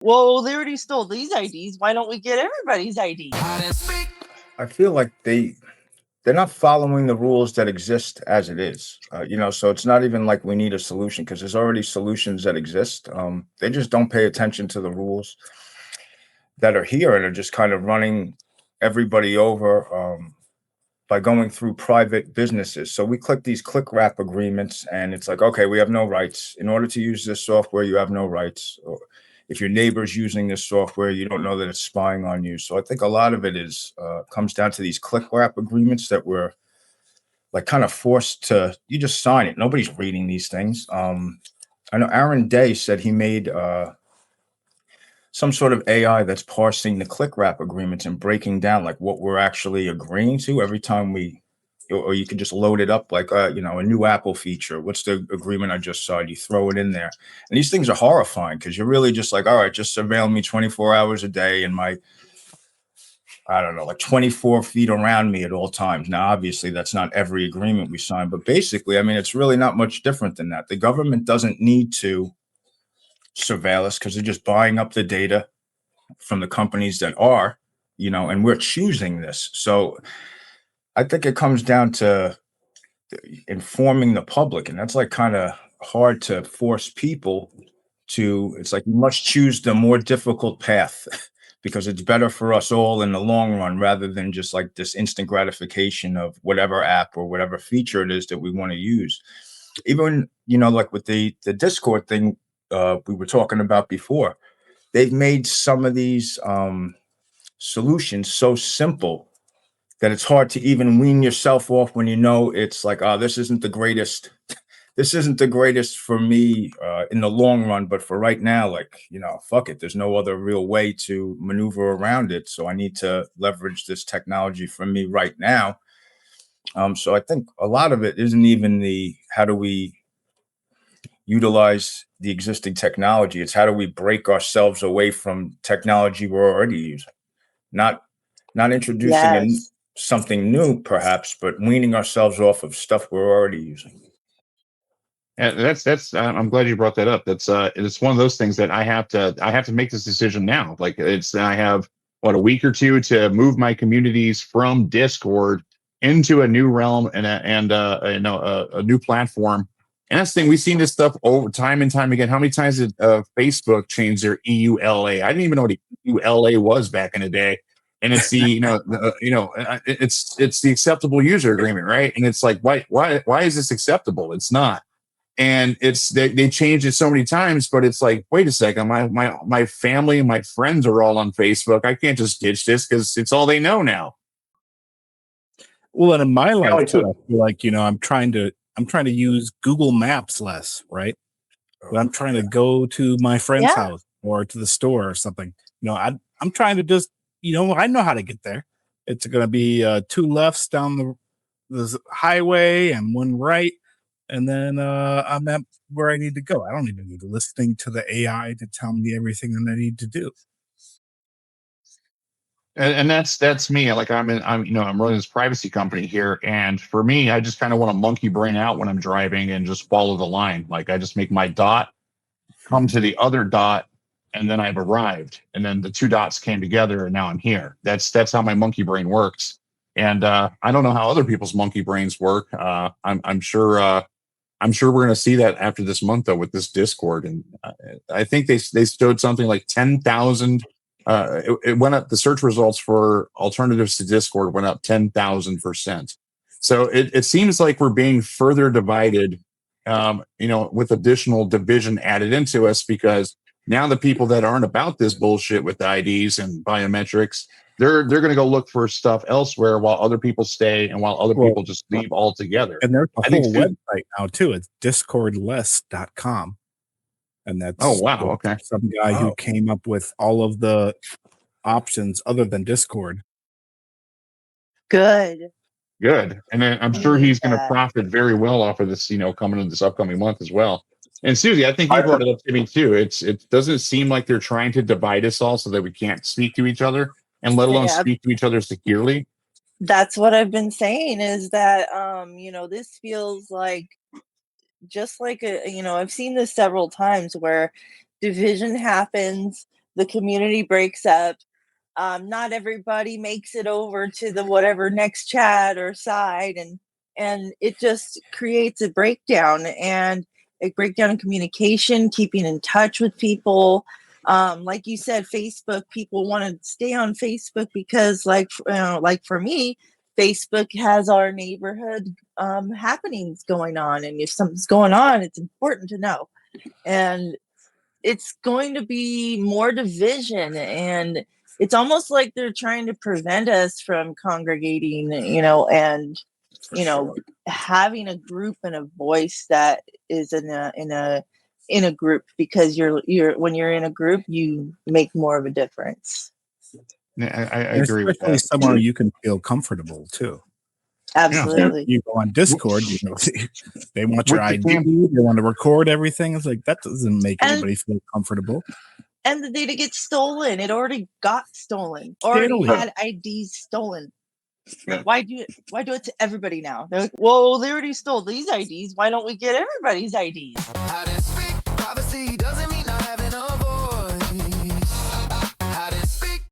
Well, they already stole these IDs. Why don't we get everybody's ID? I feel like they're not following the rules that exist as it is. So it's not even like we need a solution because there's already solutions that exist. They just don't pay attention to the rules that are here and are just kind of running everybody over by going through private businesses. So we click these Clickwrap agreements, and it's like, okay, we have no rights. In order to use this software, you have no rights. Or if your neighbor's using this software, you don't know that it's spying on you. So I think a lot of it is comes down to these Clickwrap agreements that we're like kind of forced to. You just sign it. Nobody's reading these things. I know Aaron Day said he made some sort of AI that's parsing the Clickwrap agreements and breaking down like what we're actually agreeing to every time we, or you can just load it up like a new Apple feature. What's the agreement I just saw? You throw it in there, and these things are horrifying because you're really just like, all right, just surveil me 24 hours a day and my, I don't know, like 24 feet around me at all times. Now, obviously, that's not every agreement we sign, but basically, I mean, it's really not much different than that. The government doesn't need to surveil us because they're just buying up the data from the companies that are, and we're choosing this. So I think it comes down to informing the public, and that's like kind of hard to force people to. It's like you must choose the more difficult path because it's better for us all in the long run rather than just like this instant gratification of whatever app or whatever feature it is that we want to use. Even, like with the Discord thing we were talking about before, they've made some of these solutions so simple that it's hard to even wean yourself off when it's like, oh, this isn't the greatest. This isn't the greatest for me in the long run, but for right now, like, fuck it. There's no other real way to maneuver around it. So I need to leverage this technology for me right now. So I think a lot of it isn't even the how do we utilize the existing technology. It's how do we break ourselves away from technology we're already using. Not introducing Yes. something new, perhaps, but weaning ourselves off of stuff we're already using. And that's I'm glad you brought that up. It's one of those things that I have to make this decision now. Like I have a week or two to move my communities from Discord into a new realm and a new platform. And that's the thing, we've seen this stuff over time and time again. How many times did Facebook change their EULA? I didn't even know what EULA was back in the day. And it's it's the acceptable user agreement, right? And it's like, why is this acceptable? It's not. And they changed it so many times, but it's like, wait a second, my family and my friends are all on Facebook. I can't just ditch this because it's all they know now. Well, and in my life too, I feel like I'm trying to use Google Maps less, right? But I'm trying to go to my friend's house or to the store or something. I'm trying to just, I know how to get there. It's going to be 2 lefts down the highway and 1 right. And then I'm at where I need to go. I don't even need listening to the AI to tell me everything that I need to do. And that's me. Like I'm running this privacy company here, and for me, I just kind of want to monkey brain out when I'm driving and just follow the line. Like I just make my dot come to the other dot, and then I've arrived, and then the 2 dots came together, and now I'm here. That's how my monkey brain works. And I don't know how other people's monkey brains work. I'm sure we're going to see that after this month, though, with this Discord. And I think they showed something like 10,000. It went up. The search results for alternatives to Discord went up 10,000%. So it seems like we're being further divided, with additional division added into us, because now the people that aren't about this bullshit with IDs and biometrics, they're going to go look for stuff elsewhere while other people stay and while other people just leave altogether. And there's a whole website now too. It's discordless.com. And that's okay. Some guy who came up with all of the options other than Discord. Good. And then I'm sure he's going to profit very well off of this, coming in this upcoming month as well. And Susie, I think you brought it up to me too. It doesn't seem like they're trying to divide us all so that we can't speak to each other, and let alone speak to each other securely. That's what I've been saying, is that this feels like just like I've seen this several times where division happens the community breaks up. Not everybody makes it over to the whatever next chat or side, and it just creates a breakdown in communication, keeping in touch with people. Like you said, Facebook, people want to stay on Facebook because, like for me, Facebook has our neighborhood happenings going on, and if something's going on, it's important to know. And it's going to be more division, and it's almost like they're trying to prevent us from congregating, and having a group and a voice that is in a group, because you're when you're in a group, you make more of a difference. I And agree with especially that. somewhere you can feel comfortable too. Absolutely. You go on Discord, they want your With the ID, they want to record everything. It's like, that doesn't make anybody feel comfortable. And the data gets stolen. It already got stolen. Already Clearly. had IDs stolen. Why do it to everybody now? They're like, well, they already stole these IDs. Why don't we get everybody's IDs?